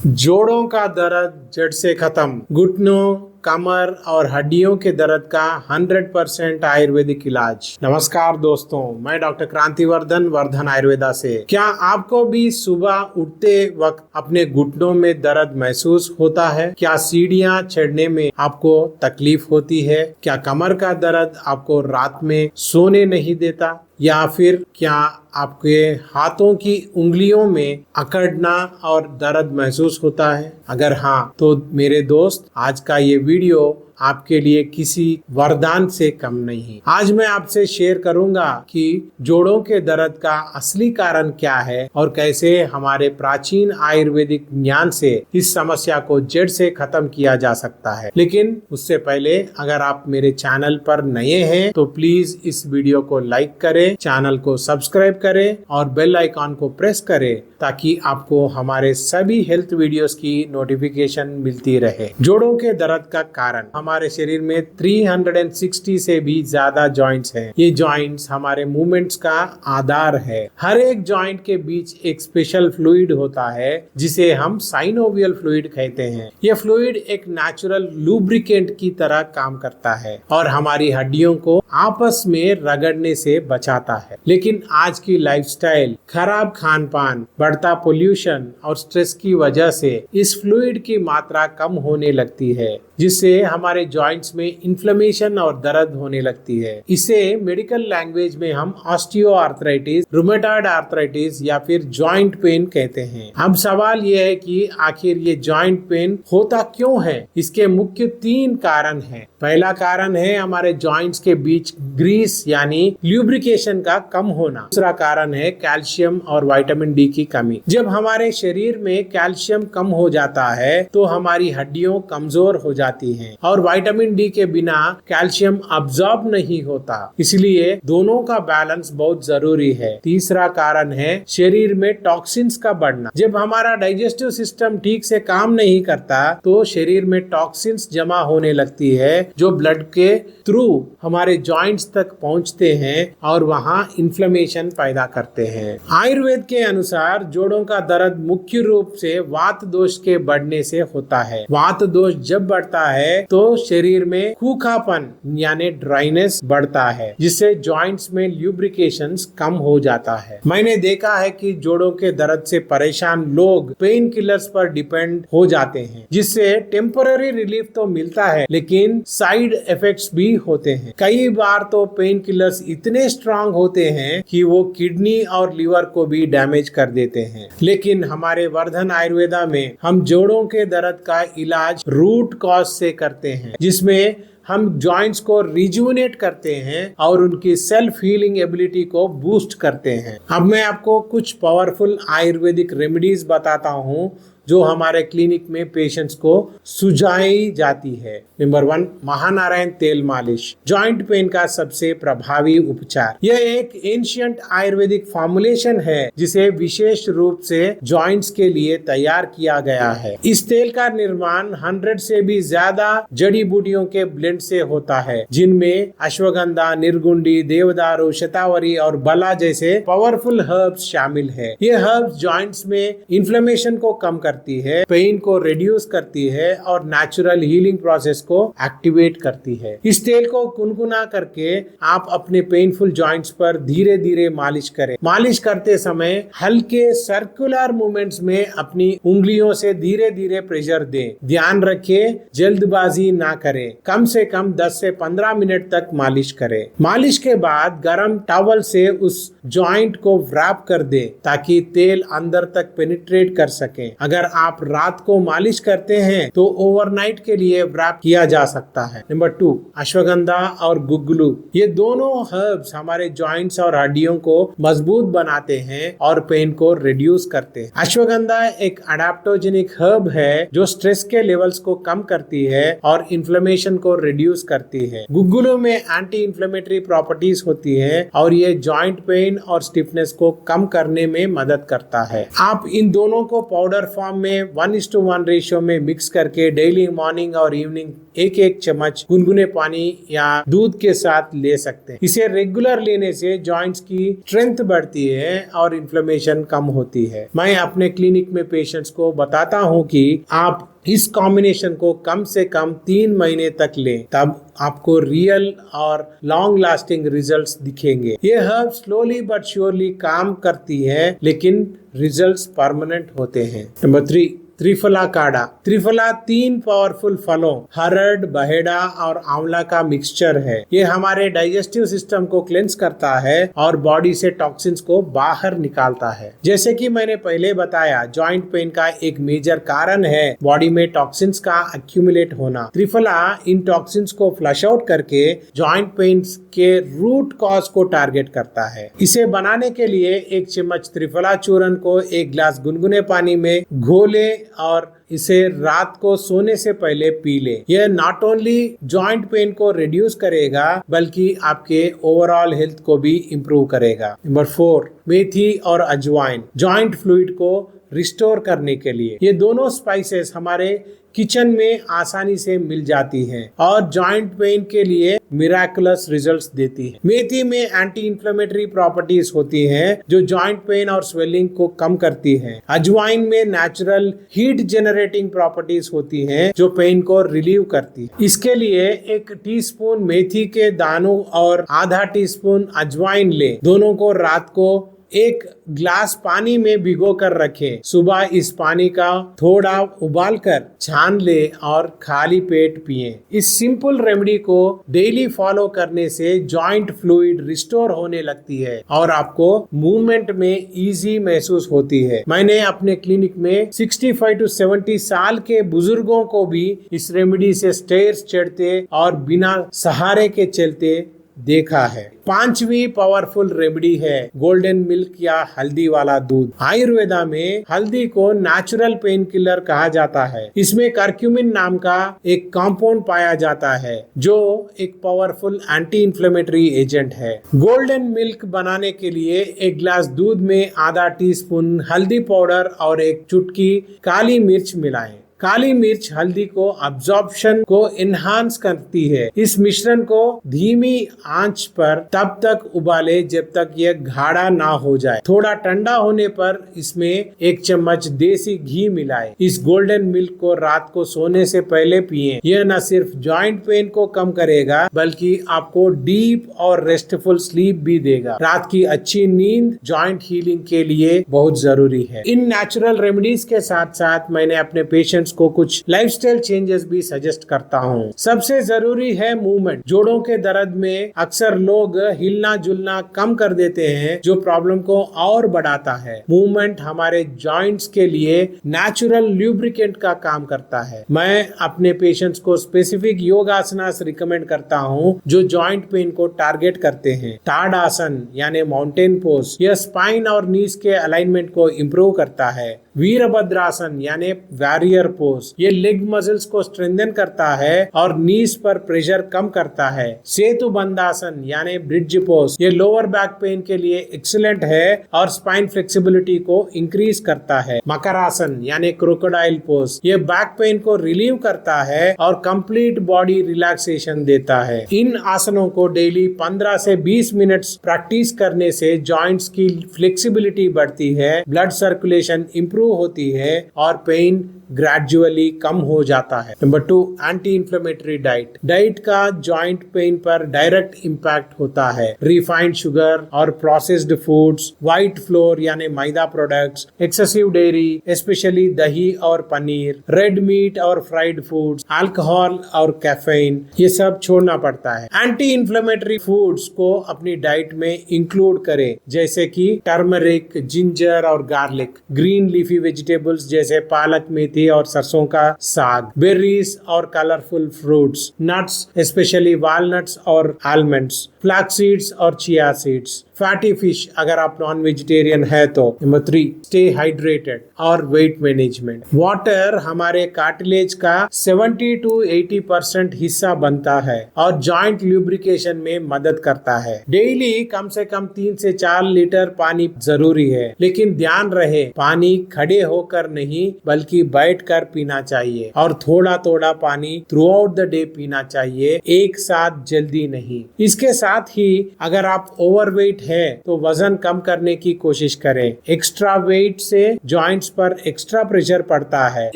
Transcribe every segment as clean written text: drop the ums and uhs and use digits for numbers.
जोड़ों का दर्द जड़ से खत्म। घुटनों, कमर और हड्डियों के दर्द का 100% आयुर्वेदिक इलाज। नमस्कार दोस्तों, मैं डॉक्टर क्रांतिवर्धन वर्धन आयुर्वेदा से। क्या आपको भी सुबह उठते वक्त अपने घुटनों में दर्द महसूस होता है? क्या सीढ़ियाँ चढ़ने में आपको तकलीफ होती है? क्या कमर का दर्द आपको रात में सोने नहीं देता? या फिर क्या आपके हाथों की उंगलियों में अकड़ना और दर्द महसूस होता है? अगर हाँ, तो मेरे दोस्त, आज का ये वीडियो आपके लिए किसी वरदान से कम नहीं। आज मैं आपसे शेयर करूंगा कि जोड़ों के दर्द का असली कारण क्या है और कैसे हमारे प्राचीन आयुर्वेदिक ज्ञान से इस समस्या को जड़ से खत्म किया जा सकता है। लेकिन उससे पहले अगर आप मेरे चैनल पर नए हैं तो प्लीज इस वीडियो को लाइक करें, चैनल को सब्सक्राइब करें और बेल आइकॉन को प्रेस करें ताकि आपको हमारे सभी हेल्थ वीडियोस की नोटिफिकेशन मिलती रहे। जोड़ों के दर्द का कारण। हमारे शरीर में 360 से भी ज्यादा जॉइंट्स हैं। ये जॉइंट्स हमारे मूवमेंट्स का आधार है। हर एक जॉइंट के बीच एक स्पेशल फ्लूइड होता है जिसे हम साइनोवियल फ्लूइड कहते हैं। यह फ्लूइड एक नेचुरल लुब्रिकेंट की तरह काम करता है और हमारी हड्डियों को आपस में रगड़ने से बचाता है। लेकिन आज की लाइफस्टाइल, खराब खान पान, बढ़ता पोल्यूशन और स्ट्रेस की वजह से इस फ्लूइड की मात्रा कम होने लगती है, जिससे हमारे जॉइंट्स में इन्फ्लेमेशन और दर्द होने लगती है। इसे मेडिकल लैंग्वेज में हम ऑस्टियोआर्थराइटिस, रूमेटॉइड आर्थराइटिस या फिर जॉइंट पेन कहते हैं। अब सवाल यह है कि आखिर ये जॉइंट पेन होता क्यों है? इसके मुख्य 3 कारण हैं। पहला कारण है हमारे जॉइंट्स के बीच ग्रीस यानी ल्यूब्रिकेशन का कम होना। दूसरा कारण है कैल्शियम और विटामिन डी की कमी। जब हमारे शरीर में कैल्शियम कम हो जाता है तो हमारी हड्डियां कमजोर हो जाती हैं और विटामिन डी के बिना कैल्शियम अब्सॉर्ब नहीं होता। इसलिए दोनों का बैलेंस बहुत जरूरी है। तीसरा कारण है शरीर में टॉक्सिन्स का बढ़ना। जब हमारा डाइजेस्टिव सिस्टम ठीक से काम नहीं करता तो शरीर में टॉक्सिन्स जमा होने लगती है जो ब्लड के थ्रू हमारे जॉइंट्स तक पहुंचते हैं और वहां इन्फ्लेमेशन पैदा करते हैं। आयुर्वेद के अनुसार जोड़ों का दर्द मुख्य रूप से वात दोष के बढ़ने से होता है। वात दोष जब बढ़ता है तो शरीर में सूखापन यानी ड्राइनेस बढ़ता है, जिससे जॉइंट्स में ल्यूब्रिकेशन कम हो जाता है। मैंने देखा है कि जोड़ों के दर्द से परेशान लोग पेन किलर्स पर डिपेंड हो जाते हैं, जिससे टेम्पररी रिलीफ तो मिलता है लेकिन साइड इफेक्ट्स भी होते हैं। कई बार तो पेन किलर्स इतने स्ट्रांग होते हैं कि वो किडनी और लिवर को भी डैमेज कर देते हैं। लेकिन हमारे वर्धन आयुर्वेदा में हम जोड़ों के दर्द का इलाज रूट कॉज से करते हैं, जिसमें हम जॉइंट्स को रिजुविनेट करते हैं और उनकी सेल्फ हीलिंग एबिलिटी को बूस्ट करते हैं। अब मैं आपको कुछ पावरफुल आयुर्वेदिक रेमेडीज बताता हूँ जो हमारे क्लिनिक में पेशेंट्स को सुझाई जाती है। नंबर 1, महानारायण तेल मालिश, जॉइंट पेन का सबसे प्रभावी उपचार। यह एक एंशिएंट आयुर्वेदिक फॉर्मुलेशन है जिसे विशेष रूप से जॉइंट्स के लिए तैयार किया गया है। इस तेल का निर्माण 100 से भी ज्यादा जड़ी बूटियों के ब्लेंड से होता है, जिनमें अश्वगंधा, निर्गुंडी, देवदारू, शतावरी और बला जैसे पावरफुल हर्ब्स शामिल है। ये हर्ब्स जॉइंट्स में इन्फ्लेमेशन को कम करती है, पेन को रिड्यूस करती है और नेचुरल हीलिंग प्रोसेस को एक्टिवेट करती है। इस तेल को कुनकुना करके आप अपने पेनफुल जॉइंट्स पर धीरे धीरे मालिश करें। मालिश करते समय हल्के सर्कुलर मूवमेंट्स में अपनी उंगलियों से धीरे धीरे प्रेशर दें। ध्यान रखें, जल्दबाजी ना करें। कम से कम 10 से 15 मिनट तक मालिश करें। मालिश के बाद गर्म टॉवल से उस जॉइंट को रैप कर दे ताकि तेल अंदर तक पेनिट्रेट कर सके। अगर आप रात को मालिश करते हैं तो ओवरनाइट के लिए रैप किया जा सकता है। नंबर 2, अश्वगंधा और गुग्गुलू, ये दोनों हर्ब्स हमारे जॉइंट्स और हड्डियों को मजबूत बनाते हैं और पेन को रिड्यूस करते हैं। अश्वगंधा एक अडेप्टोजेनिक हर्ब है जो स्ट्रेस के लेवल्स को कम करती है और इन्फ्लेमेशन को रिड्यूस करती है। गुग्गुलू में एंटी इन्फ्लेमेटरी प्रॉपर्टीज होती है और ये जॉइंट पेन और स्टिफनेस को कम करने में मदद करता है। आप इन दोनों को पाउडर फॉर्म फॉर्म में 1:1 रेशियो में मिक्स करके डेली मॉर्निंग और इवनिंग एक एक चम्मच गुनगुने पानी या दूध के साथ ले सकते हैं। इसे रेगुलर लेने से जॉइंट्स की स्ट्रेंथ बढ़ती है और इन्फ्लेमेशन कम होती है। मैं अपने क्लिनिक में पेशेंट्स को बताता हूँ कि आप इस कॉम्बिनेशन को कम से कम 3 महीने तक लें, तब आपको रियल और लॉन्ग लास्टिंग रिजल्ट्स दिखेंगे। ये हर्ब स्लोली बट श्योरली काम करती है, लेकिन रिजल्ट्स परमानेंट होते हैं। नंबर 3, त्रिफला काढ़ा। त्रिफला 3 पावरफुल फलों हरड़, बहेड़ा और आंवला का मिक्सचर है। ये हमारे डाइजेस्टिव सिस्टम को क्लेंस करता है और बॉडी से टॉक्सिन्स को बाहर निकालता है। जैसे कि मैंने पहले बताया, जॉइंट पेन का एक मेजर कारण है बॉडी में टॉक्सिन्स का एक्यूमुलेट होना। त्रिफला इन टॉक्सिन्स को फ्लश आउट करके जॉइंट पेन के रूट कॉज को टारगेट करता है। इसे बनाने के लिए 1 चम्मच त्रिफला चूर्ण को 1 ग्लास गुनगुने पानी में घोले और इसे रात को सोने से पहले पी ले। यह नॉट ओनली जॉइंट पेन को रिड्यूस करेगा बल्कि आपके ओवरऑल हेल्थ को भी इम्प्रूव करेगा। नंबर 4, मेथी और अजवाइन जॉइंट फ्लूइड को रिस्टोर करने के लिए। ये दोनों स्पाइसेस हमारे किचन में आसानी से मिल जाती हैं और जॉइंट पेन के लिए मिराकुलस रिजल्ट्स देती है। मेथी में एंटी इंफ्लेमेटरी प्रॉपर्टीज होती हैं जो जॉइंट पेन और स्वेलिंग को कम करती हैं। अजवाइन में नेचुरल हीट जनरेटिंग प्रॉपर्टीज होती हैं जो पेन को रिलीव करती है। इसके लिए 1 टीस्पून मेथी के दानों और आधा टीस्पून अजवाइन ले। दोनों को रात को 1 ग्लास पानी में भिगो कर रखें। सुबह इस पानी का थोड़ा उबाल कर छान ले और खाली पेट पिएं। इस सिंपल रेमेडी को डेली फॉलो करने से जॉइंट फ्लूइड रिस्टोर होने लगती है और आपको मूवमेंट में इजी महसूस होती है। मैंने अपने क्लिनिक में 65 to 70 साल के बुजुर्गों को भी इस रेमेडी से स्टेयर्स चढ़ते और बिना सहारे के चलते देखा है। 5वीं पावरफुल रेमेडी है गोल्डन मिल्क या हल्दी वाला दूध। आयुर्वेदा में हल्दी को नेचुरल पेन किलर कहा जाता है। इसमें कर्क्यूमिन नाम का एक कंपाउंड पाया जाता है जो एक पावरफुल एंटी इंफ्लेमेटरी एजेंट है। गोल्डन मिल्क बनाने के लिए 1 ग्लास दूध में आधा टीस्पून हल्दी पाउडर और 1 चुटकी काली मिर्च मिलाएं। काली मिर्च हल्दी को अब्जॉर्प्शन को एनहांस करती है। इस मिश्रण को धीमी आंच पर तब तक उबाले जब तक यह गाढ़ा ना हो जाए। थोड़ा ठंडा होने पर इसमें 1 चम्मच देसी घी मिलाएं। इस गोल्डन मिल्क को रात को सोने से पहले पिएं। यह न सिर्फ जॉइंट पेन को कम करेगा बल्कि आपको डीप और रेस्टफुल स्लीप भी देगा। रात की अच्छी नींद जॉइंट हीलिंग के लिए बहुत जरूरी है। इन नेचुरल रेमेडीज के साथ साथ मैंने अपने पेशेंट्स को कुछ लाइफस्टाइल चेंजेस भी सजेस्ट करता हूँ। सबसे जरूरी है मूवमेंट। जोड़ों के दर्द में अक्सर लोग हिलना जुलना कम कर देते हैं जो प्रॉब्लम को और बढ़ाता है। मूवमेंट हमारे जॉइंट्स के लिए नेचुरल ल्यूब्रिकेंट का काम करता है। मैं अपने पेशेंट्स को स्पेसिफिक योग आसनास रिकमेंड करता हूँ जो जॉइंट पेन को टारगेट करते हैं। ताड़ासन यानी माउंटेन पोज, यह स्पाइन और नीज के अलाइनमेंट को इम्प्रूव करता है। वीरभद्रासन यानी वॉरियर पोज, ये लेग मसल्स को स्ट्रेंथन करता है और नीज पर प्रेशर कम करता है। सेतु बंधासन यानी ब्रिज पोज, ये लोअर बैक पेन के लिए एक्सीलेंट है और स्पाइन फ्लेक्सिबिलिटी को इंक्रीज करता है। मकरासन यानी क्रोकोडाइल पोज, ये बैक पेन को रिलीव करता है और कंप्लीट बॉडी रिलैक्सेशन देता है। इन आसनों को डेली 15 से 20 मिनट्स प्रैक्टिस करने से जॉइंट्स की फ्लेक्सिबिलिटी बढ़ती है, ब्लड सर्कुलेशन इंप्रूव होती है और पेन ग्रेजुअली कम हो जाता है। Number 2, anti inflammatory diet. Diet का जॉइंट पेन पर डायरेक्ट इम्पैक्ट होता है। रिफाइंड शुगर और प्रोसेस्ड फूड्स, व्हाइट फ्लोर यानी मैदा प्रोडक्ट्स, एक्सेसिव डेयरी स्पेशली दही और पनीर, रेड मीट और फ्राइड फूड्स, अल्कोहल और कैफीन, ये सब छोड़ना पड़ता है। एंटी इंफ्लेमेटरी फूड्स को अपनी डाइट में इंक्लूड करें जैसे कि टर्मरिक, जिंजर और गार्लिक, ग्रीन लीफी वेजिटेबल्स जैसे पालक, मेथी और सरसों का साग, बेरीज और colourful fruits, nuts specially walnuts और आलमंड्स, फ्लैक्स सीड्स और चिया सीड्स, फैटी फिश अगर आप नॉन वेजिटेरियन है तो। नंबर 3, स्टे हाइड्रेटेड और वेट मैनेजमेंट। वाटर हमारे कार्टिलेज का 70 to 80% हिस्सा बनता है और जॉइंट ल्यूब्रिकेशन में मदद करता है। डेली कम से कम 3 से 4 लीटर पानी जरूरी है, लेकिन ध्यान रहे पानी खड़े होकर नहीं बल्कि बैठकर पीना चाहिए और थोड़ा थोड़ा पानी थ्रू आउट द डे पीना चाहिए, एक साथ जल्दी नहीं। इसके साथ ही अगर आप ओवरवेट है तो वजन कम करने की कोशिश करें। एक्स्ट्रा वेट से जॉइंट्स पर एक्स्ट्रा प्रेशर पड़ता है,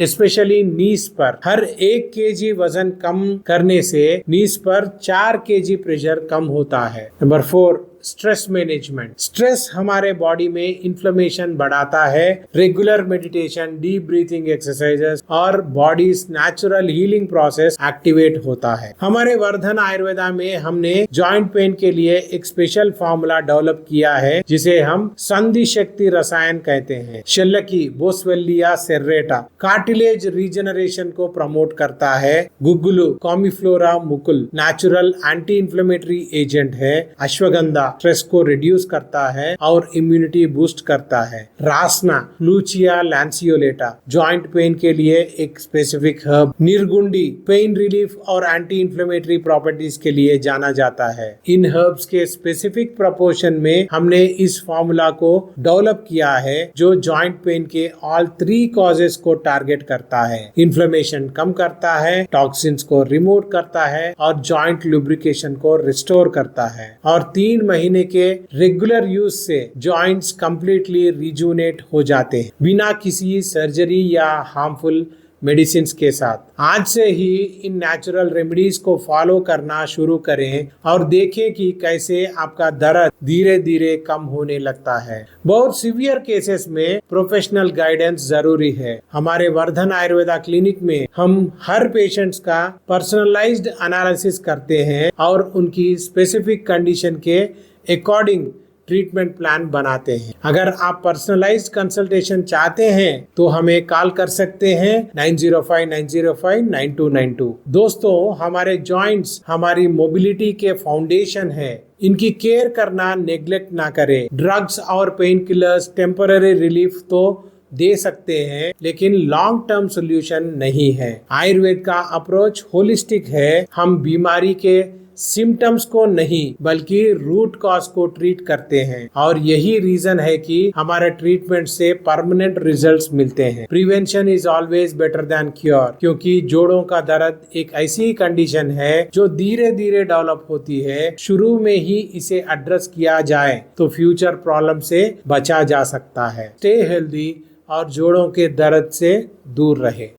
स्पेशली नीज पर। हर 1 kg वजन कम करने से नीज पर 4 kg प्रेशर कम होता है। Number 4, stress management. स्ट्रेस हमारे बॉडी में इन्फ्लेमेशन बढ़ाता है। Regular meditation, deep breathing exercises और body's natural healing process activate होता है। हमारे वर्धन आयुर्वेदा में हमने जॉइंट पेन के लिए एक स्पेशल फॉर्मूला डेवलप किया है जिसे हम संधि शक्ति रसायन कहते हैं। शल्यकी बोसवेलिया सेरेटा कार्टिलेज रीजनरेशन को प्रमोट करता है। Guggulu commiphora mukul natural anti inflammatory agent है। अश्वगंधा स्ट्रेस को रिड्यूस करता है और इम्यूनिटी बूस्ट करता है। रासना लूचिया लैंसियोलेटा जॉइंट पेन के लिए एक स्पेसिफिक हर्ब। निर्गुंडी पेन रिलीफ और एंटी इंफ्लेमेटरी प्रॉपर्टीज के लिए जाना जाता है। इन हर्ब्स के स्पेसिफिक प्रोपोर्शन में हमने इस फॉर्मूला को डेवलप किया है जो जॉइंट पेन के ऑल 3 कॉजेस को टारगेट करता है। इन्फ्लेमेशन कम करता है, टॉक्सिन्स को रिमूव करता है और जॉइंट लुब्रिकेशन को रिस्टोर करता है। और 3 महीने के रेगुलर यूज से जॉइंट्स कंप्लीटली रिजुनेट हो जाते हैं बिना किसी सर्जरी या हार्मफुल मेडिसिन के साथ। आज से ही इन नेचुरल रेमेडीज को फॉलो करना शुरू करें और देखें कि कैसे आपका दर्द धीरे धीरे कम होने लगता है। बहुत सीवियर केसेस में प्रोफेशनल गाइडेंस जरूरी है। हमारे वर्धन आयुर्वेदा क्लिनिक में हम हर पेशेंट्स का पर्सनलाइज्ड एनालिसिस करते हैं और उनकी स्पेसिफिक कंडीशन के अकॉर्डिंग ट्रीटमेंट प्लान बनाते हैं। अगर आप पर्सनलाइज्ड कंसल्टेशन चाहते हैं तो हमें कॉल कर सकते हैं 9059059292। दोस्तों, हमारे जॉइंट्स हमारी मोबिलिटी के फाउंडेशन है। इनकी केयर करना नेग्लेक्ट ना करें। ड्रग्स और पेन किलर्स टेम्पररी रिलीफ तो दे सकते हैं लेकिन लॉन्ग टर्म सोल्यूशन नहीं है। आयुर्वेद का अप्रोच होलिस्टिक है। हम बीमारी के सिम्टम्स को नहीं बल्कि रूट कॉज को ट्रीट करते हैं और यही रीजन है कि हमारे ट्रीटमेंट से परमानेंट रिजल्ट्स मिलते हैं। Prevention is always better than cure, क्योंकि जोड़ों का दर्द एक ऐसी कंडीशन है जो धीरे धीरे डेवलप होती है। शुरू में ही इसे एड्रेस किया जाए तो फ्यूचर प्रॉब्लम से बचा जा सकता है। स्टे हेल्दी और जोड़ों के दर्द से दूर रहे।